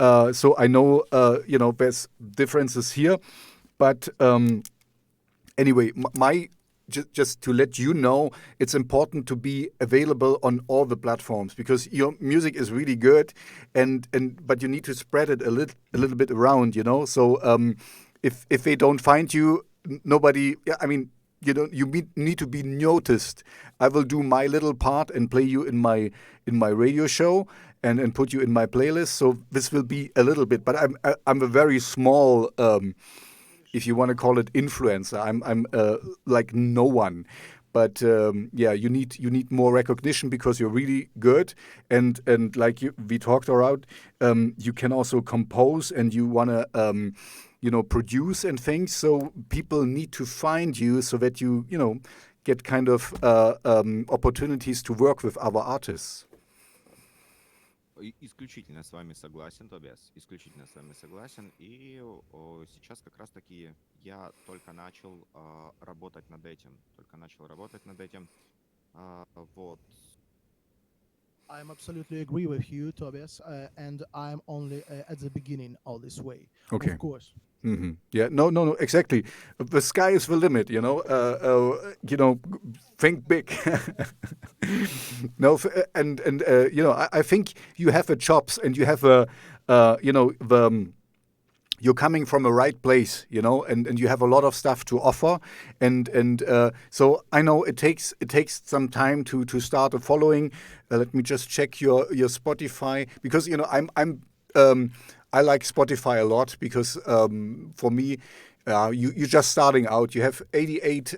So I know there's differences here, but anyway, just to let you know, it's important to be available on all the platforms because your music is really good, but you need to spread it a little bit around, So if they don't find you, nobody. Yeah, I mean, you need to be noticed. I will do my little part and play you in my radio show and put you in my playlist. So this will be a little bit, but I'm a very small. If you want to call it influencer, I'm like no one, but yeah, you need more recognition because you're really good, and like we talked about, you can also compose and you want to produce and things. So people need to find you so that you get kind of opportunities to work with other artists. Исключительно с вами согласен, Тобиас, исключительно с вами согласен. И сейчас как раз-таки я только начал работать над этим, Вот. I'm absolutely agree with you, Tobias, and I'm only at the beginning of this way. Okay. Of course. Mm-hmm. Yeah, no, exactly. The sky is the limit, think big. No, and I think you have the chops and you have you're coming from a right place, and you have a lot of stuff to offer, and so I know it takes some time to start a following. Let me just check your Spotify because I like Spotify a lot because for me, you're just starting out. You have 88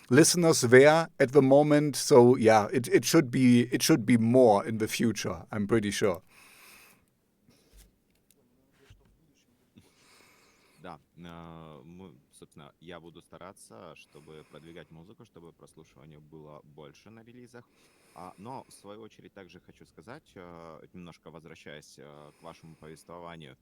listeners there at the moment, so yeah, it should be more in the future. I'm pretty sure. Да, собственно, я буду стараться, чтобы продвигать музыку, чтобы прослушивания было больше на релизах. Но, в свою очередь, также хочу сказать, немножко возвращаясь к вашему повествованию,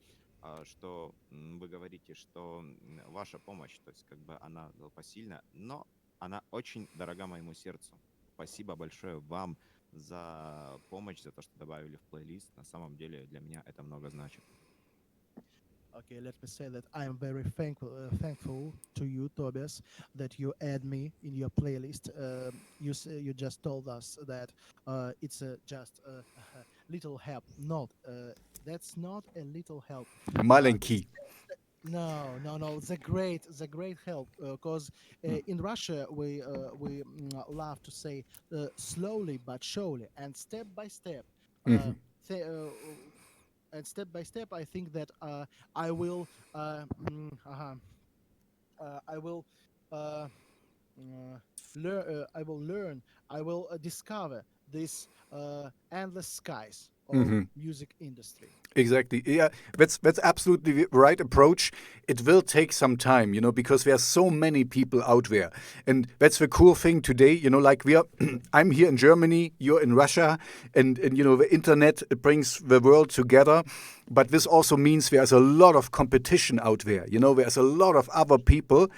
что вы говорите, что ваша помощь, то есть как бы она посильна, но она очень дорога моему сердцу. Спасибо большое вам за помощь, за то, что добавили в плейлист. На самом деле для меня это много значит. Okay, let me say that I am very thankful to you, Tobias, that you add me in your playlist. You just told us that it's just a little help. That's not a little help. Malenki. No. The great help. Because in Russia we love to say slowly but surely and step by step. And step by step, I think that I will learn. I will discover this endless skies of music industry. Exactly. Yeah, that's absolutely the right approach. It will take some time, because there are so many people out there, and that's the cool thing today. Like I'm here in Germany, you're in Russia, and the internet brings the world together. But this also means there's a lot of competition out there. There's a lot of other people,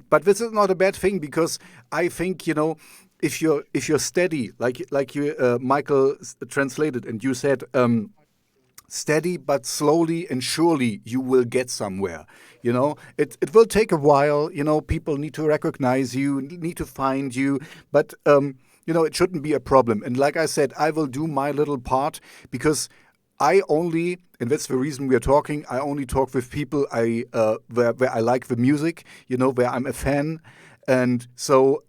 but this is not a bad thing because I think if you're steady, like you Michael translated, and you said. steady but slowly and surely you will get somewhere. It will take a while. People need to recognize you, need to find you, but it shouldn't be a problem. And like I said, I will do my little part, because and that's the reason we are talking, I only talk with people where I like the music, where I'm a fan. And so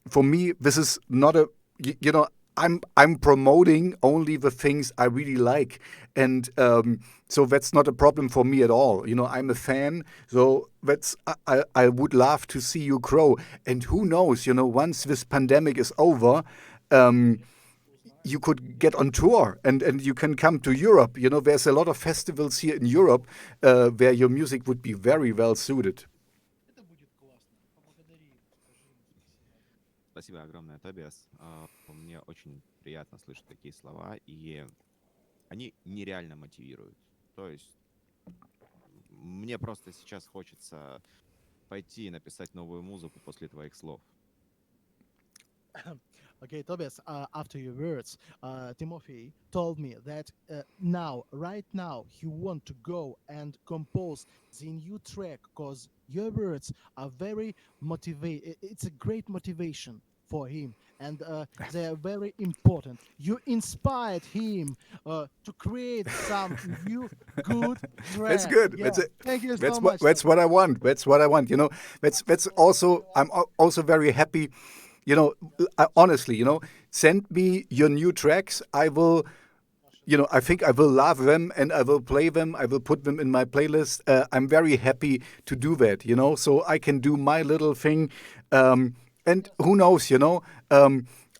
for me, this is not I'm promoting only the things I really like. And so that's not a problem for me at all. I'm a fan, so I would love to see you grow. And who knows, once this pandemic is over, you could get on tour and you can come to Europe. There's a lot of festivals here in Europe where your music would be very well suited. Спасибо огромное, Тобиас. Мне очень приятно слышать такие слова, и они нереально мотивируют. То есть мне просто сейчас хочется пойти и написать новую музыку после твоих слов. Okay, Tobias, after your words, Timofey told me that right now, he want to go and compose the new track, because your words are very motivate. It's a great motivation for him, and they are very important. You inspired him to create some new good track. That's good. Yeah. Thank you so much. That's what I want. That's what I want. That's also, I'm also very happy. Honestly, send me your new tracks. I will, I think I will love them and I will play them. I will put them in my playlist. I'm very happy to do that, so I can do my little thing. And who knows,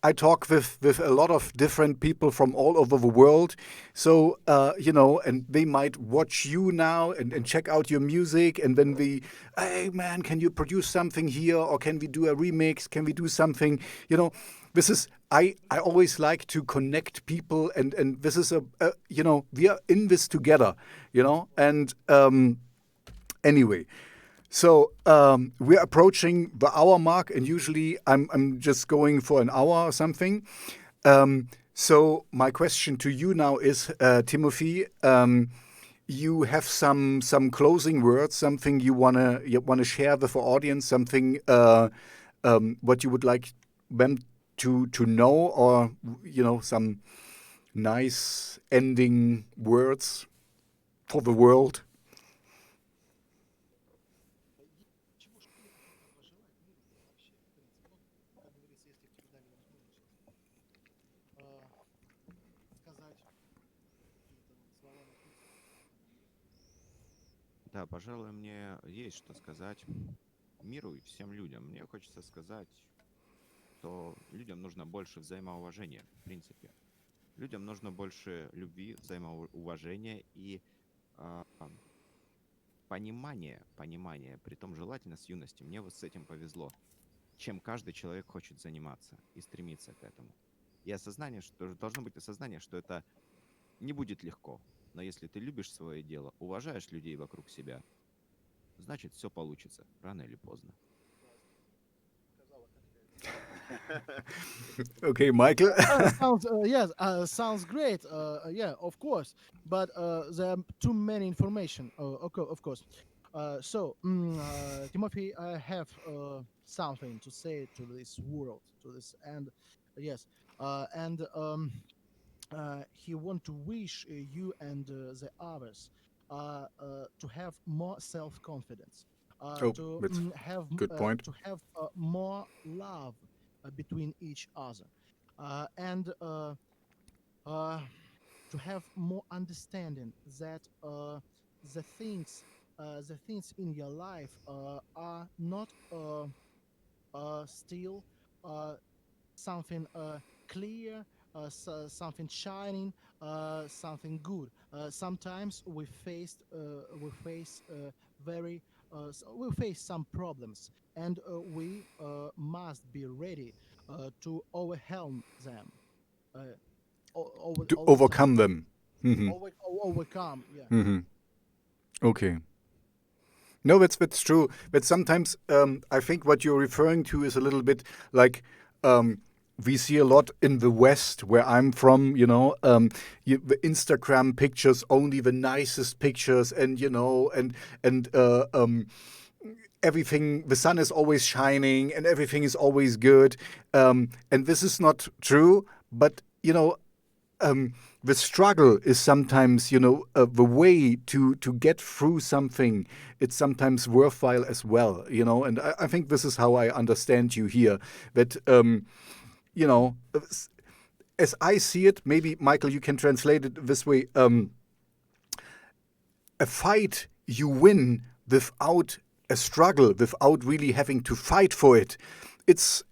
I talk with a lot of different people from all over the world. So, and they might watch you now and check out your music. And then hey, man, can you produce something here? Or can we do a remix? Can we do something? This is, I always like to connect people. And this is we are in this together, and anyway. So we're approaching the hour mark, and usually I'm just going for an hour or something. So my question to you now is, Timofey, you have some closing words, something you wanna share with the audience, something what you would like them to know, or some nice ending words for the world. Да, пожалуй, мне есть что сказать миру и всем людям. Мне хочется сказать, что людям нужно больше взаимоуважения, в принципе. Людям нужно больше любви, взаимоуважения и понимания, притом желательно с юности. Мне вот с этим повезло. Чем каждый человек хочет заниматься и стремиться к этому. И осознание, что должно быть осознание, что это не будет легко. Но если ты любишь свое дело, уважаешь людей вокруг себя, значит, все получится, рано или поздно. Okay, Michael. Sounds great. Yeah, of course. But there are too many information. Okay, of course. So, Timofey, I have something to say to this world, to this, and yes, and he want to wish you and the others to have more self-confidence, That's have good point. to have more love between each other, and to have more understanding that the things in your life are not still something clear, something shining, something good. Sometimes we face some problems, and we must be ready to overwhelm them. To overcome them. Mm-hmm. Overcome, yeah. Mm-hmm. Okay. No, that's true. But sometimes I think what you're referring to is a little bit like we see a lot in the West, where I'm from. The Instagram pictures, only the nicest pictures, and everything. The sun is always shining, and everything is always good. And this is not true, but the struggle is sometimes, the way to get through something. It's sometimes worthwhile as well, And I think this is how I understand you here. That as I see it, maybe Michael, you can translate it this way. A fight you win without a struggle, without really having to fight for it. It's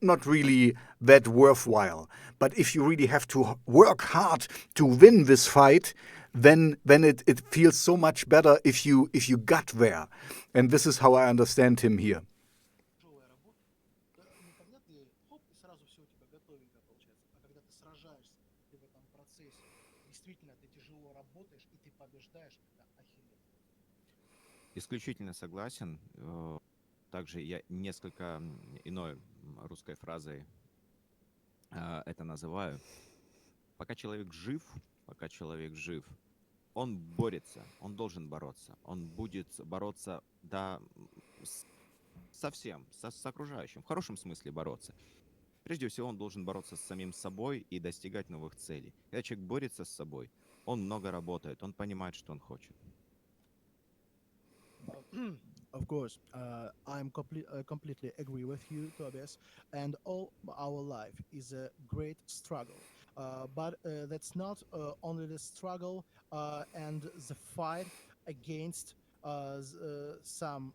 not really that worthwhile. But if you really have to work hard to win this fight, then it feels so much better if you got there. And this is how I understand him here. Исключительно согласен. Также я несколько иной русской фразой это называю. Пока человек жив, он борется, он должен бороться. Он будет бороться со всем, с окружающим, в хорошем смысле бороться. Прежде всего, он должен бороться с самим собой и достигать новых целей. Когда человек борется с собой, он много работает, он понимает, что он хочет. Of course, I'm completely agree with you, Tobias. And all our life is a great struggle. But that's not only the struggle and the fight against some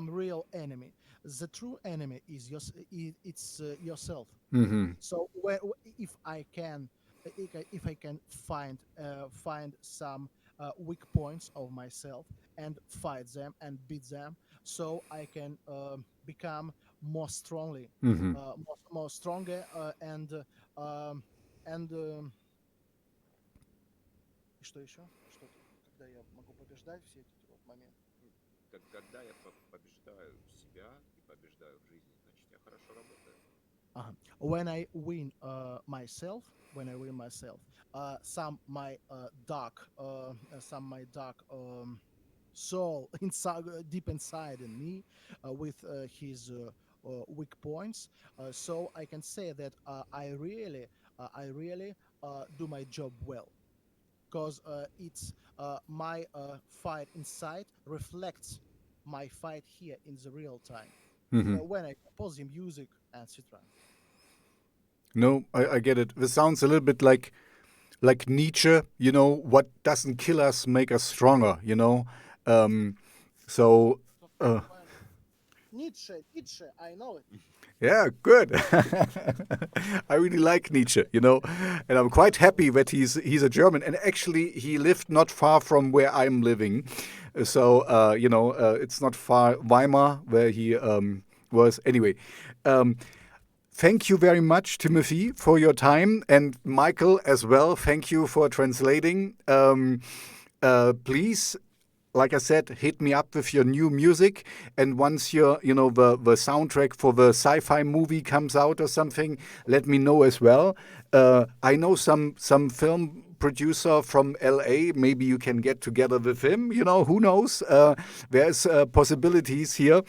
real enemy. The true enemy is it's yourself. Mm-hmm. So if I can find some weak points of myself and fight them and beat them, so I can become more strongly, Mm-hmm. more stronger and что еще? Что когда я могу побеждать все эти вот моменты? Когда я побеждаю себя и побеждаю в жизни, значит, я хорошо работаю. When I win myself, some my dark soul inside, deep inside in me, with his weak points, so I can say that I really do my job well, because it's my fight inside reflects my fight here in the real time. Mm-hmm. When I compose the music, etc. No, I get it. This sounds a little bit like Nietzsche, what doesn't kill us make us stronger, So Nietzsche, I know it. yeah, good. I really like Nietzsche, and I'm quite happy that he's a German, and actually he lived not far from where I'm living, so it's not far Weimar where he was. Anyway, thank you very much, Timothy, for your time, and Michael as well. Thank you for translating. Please, like I said, hit me up with your new music, and once the soundtrack for the sci-fi movie comes out or something, let me know as well. I know some film producer from LA. Maybe you can get together with him. Who knows? There's possibilities here.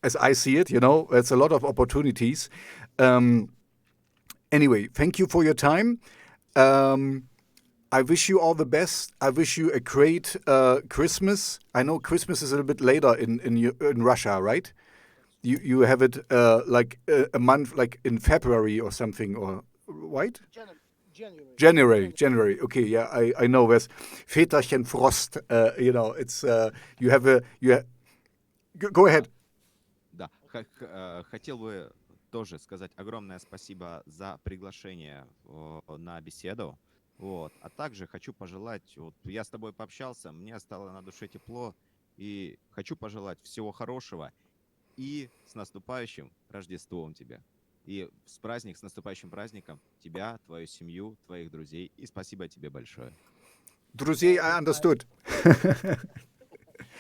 As I see it, there's a lot of opportunities. Anyway, thank you for your time. I wish you all the best. I wish you a great Christmas. I know Christmas is a little bit later in Russia, right? You have it like a month, like in February or something, or right? January. Okay, yeah, I know. There's Väterchen Frost. It's you have. Go ahead. Да, хотел бы тоже сказать огромное спасибо за приглашение на беседу. А также хочу пожелать, я с тобой пообщался, мне стало на душе тепло, и хочу пожелать всего хорошего и с наступающим Рождеством тебя. И с наступающим праздником тебя, твою семью, твоих друзей. И спасибо тебе большое. Друзей, I understood.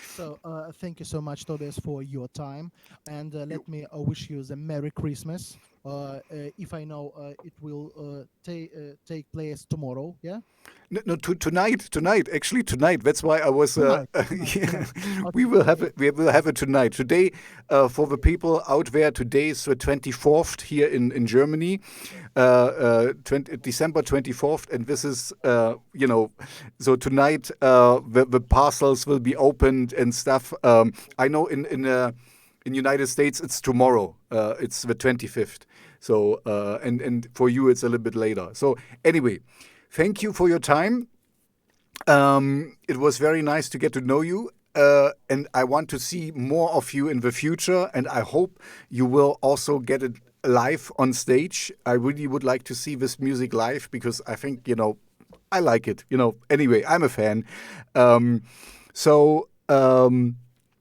So thank you so much, Tobias, for your time, and let me wish you the Merry Christmas. If I know it will take place tomorrow, yeah, No, tonight. Actually, tonight. That's why I was. tonight, Yeah, tonight. we Okay, will have okay, it. We will have it tonight. Today, for the people out there, today is the 24th here in Germany, December 24th, and this is so tonight the parcels will be opened and stuff. I know in United States it's tomorrow. It's the 25th. So and for you it's a little bit later. So anyway. Thank you for your time. It was very nice to get to know you. And I want to see more of you in the future. And I hope you will also get it live on stage. I really would like to see this music live because I think, I like it. Anyway, I'm a fan.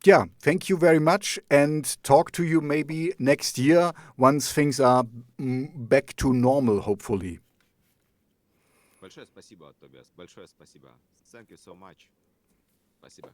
Yeah, thank you very much and talk to you maybe next year once things are back to normal, hopefully. Большое спасибо, Тобиас. Большое спасибо. Thank you so much. Спасибо.